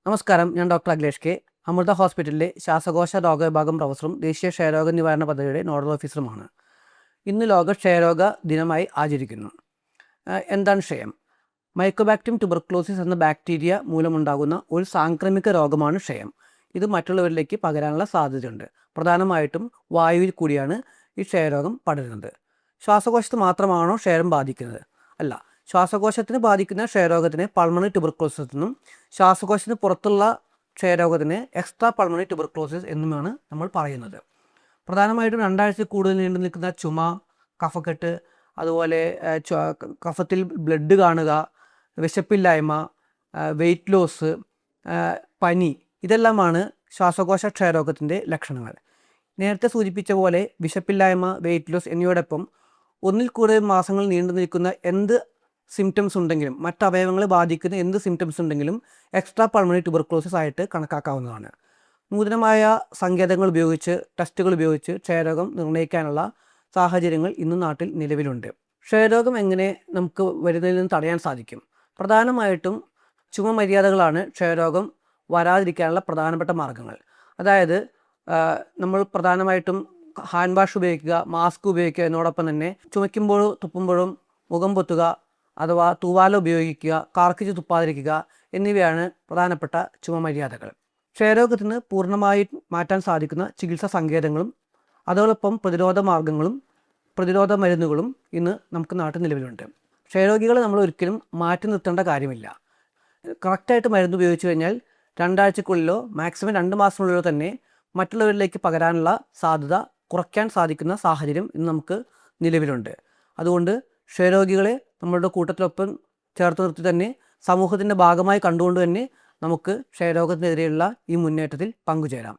നമസ്കാരം, ഞാൻ doctor Akhilesh K. Amrita ഹോസ്പിറ്റലിലെ ശ്വാസകോശ രോഗവിഭാഗം പ്രൊഫസറും ദേശീയ ക്ഷയരോഗ നിവാരണ പദ്ധതിയുടെ നോഡൽ ഓഫീസറുമാണ്. ഇന്ന് ലോക ക്ഷയരോഗ ദിനമായി ആചരിക്കുന്നു. എന്താണ് ക്ഷയം? മൈക്കോബാക്ടീരിയം ട്യൂബർക്ലോസിസ് എന്ന ബാക്ടീരിയ മൂലമുണ്ടാകുന്ന ഒരു സാംക്രമിക രോഗമാണ് ക്ഷയം. ഇത് മറ്റുള്ളവരിലേക്ക് പകരാനുള്ള സാധ്യതയുണ്ട്. പ്രധാനമായിട്ടും വായുവിൽ കൂടിയാണ് ഈ ക്ഷയരോഗം പടരുന്നത്. ശ്വാസകോശത്ത് മാത്രമാണോ ക്ഷയം ബാധിക്കുന്നത്? അല്ല. ശ്വാസകോശത്തിന് ബാധിക്കുന്ന ക്ഷയരോഗത്തിന് പൾമണറി ട്യൂബർക്ലോസിസ് എന്നും ശ്വാസകോശത്തിന് പുറത്തുള്ള ക്ഷയരോഗത്തിന് എക്സ്ട്രാ പൾമണറി ട്യൂബർക്ലോസിസ് എന്നുമാണ് നമ്മൾ പറയുന്നത്. പ്രധാനമായിട്ടും 2 ആഴ്ച കൂടുതൽ നീണ്ടു നിൽക്കുന്ന ചുമ, കഫക്കെട്ട്, അതുപോലെ കഫത്തിൽ ബ്ലഡ് കാണുക, വിശപ്പില്ലായ്മ, വെയിറ്റ് ലോസ്, പനി, ഇതെല്ലാമാണ് ശ്വാസകോശ ക്ഷയരോഗത്തിൻ്റെ ലക്ഷണങ്ങൾ. നേരത്തെ സൂചിപ്പിച്ച പോലെ വിശപ്പില്ലായ്മ, വെയിറ്റ് ലോസ് എന്നിവയോടൊപ്പം ഒന്നിൽ കൂടുതൽ മാസങ്ങൾ നീണ്ടു നിൽക്കുന്ന എന്ത് സിംറ്റംസ് ഉണ്ടെങ്കിലും, മറ്റവയവങ്ങളെ ബാധിക്കുന്ന എന്ത് സിംറ്റംസ് ഉണ്ടെങ്കിലും എക്സ്ട്രാ പൾമണറി ട്യൂബർക്ലോസിസ് ആയിട്ട് കണക്കാക്കാവുന്നതാണ്. നൂതനമായ സങ്കേതങ്ങൾ ഉപയോഗിച്ച്, ടെസ്റ്റുകൾ ഉപയോഗിച്ച് ക്ഷയരോഗം നിർണ്ണയിക്കാനുള്ള സാഹചര്യങ്ങൾ ഇന്ന് നാട്ടിൽ നിലവിലുണ്ട്. ക്ഷയരോഗം എങ്ങനെ നമുക്ക് വരുന്നതിൽ നിന്ന് തടയാൻ സാധിക്കും? പ്രധാനമായിട്ടും ചുമമര്യാദകളാണ് ക്ഷയരോഗം വരാതിരിക്കാനുള്ള പ്രധാനപ്പെട്ട മാർഗ്ഗങ്ങൾ. അതായത് നമ്മൾ പ്രധാനമായിട്ടും ഹാൻഡ് വാഷ് ഉപയോഗിക്കുക, മാസ്ക് ഉപയോഗിക്കുക, എന്നോടൊപ്പം തന്നെ ചുമയ്ക്കുമ്പോഴും തുപ്പുമ്പോഴും മുഖം പൊത്തുക അഥവാ തൂവാല ഉപയോഗിക്കുക, കാർക്കിച്ച് തുപ്പാതിരിക്കുക എന്നിവയാണ് പ്രധാനപ്പെട്ട ചുമമര്യാദകൾ. ക്ഷയരോഗത്തിന് പൂർണ്ണമായി മാറ്റാൻ സാധിക്കുന്ന ചികിത്സാ സങ്കേതങ്ങളും അതോടൊപ്പം പ്രതിരോധ മാർഗങ്ങളും പ്രതിരോധ മരുന്നുകളും ഇന്ന് നമുക്ക് നാട്ടിൽ നിലവിലുണ്ട്. ക്ഷയരോഗികളെ നമ്മൾ ഒരിക്കലും മാറ്റി നിർത്തേണ്ട കാര്യമില്ല. കറക്റ്റായിട്ട് മരുന്ന് ഉപയോഗിച്ച് കഴിഞ്ഞാൽ 2 ആഴ്ചക്കുള്ളിലോ മാക്സിമം 2 മാസത്തിനുള്ളിലോ തന്നെ മറ്റുള്ളവരിലേക്ക് പകരാനുള്ള സാധ്യത കുറയ്ക്കാൻ സാധിക്കുന്ന സാഹചര്യം ഇന്ന് നമുക്ക് നിലവിലുണ്ട്. അതുകൊണ്ട് ക്ഷയരോഗികളെ നമ്മളുടെ കൂട്ടത്തിലൊപ്പം ചേർത്ത് നിർത്തി തന്നെ സമൂഹത്തിൻ്റെ ഭാഗമായി കണ്ടുകൊണ്ട് തന്നെ നമുക്ക് ക്ഷയരോഗത്തിനെതിരെയുള്ള ഈ മുന്നേറ്റത്തിൽ പങ്കുചേരാം.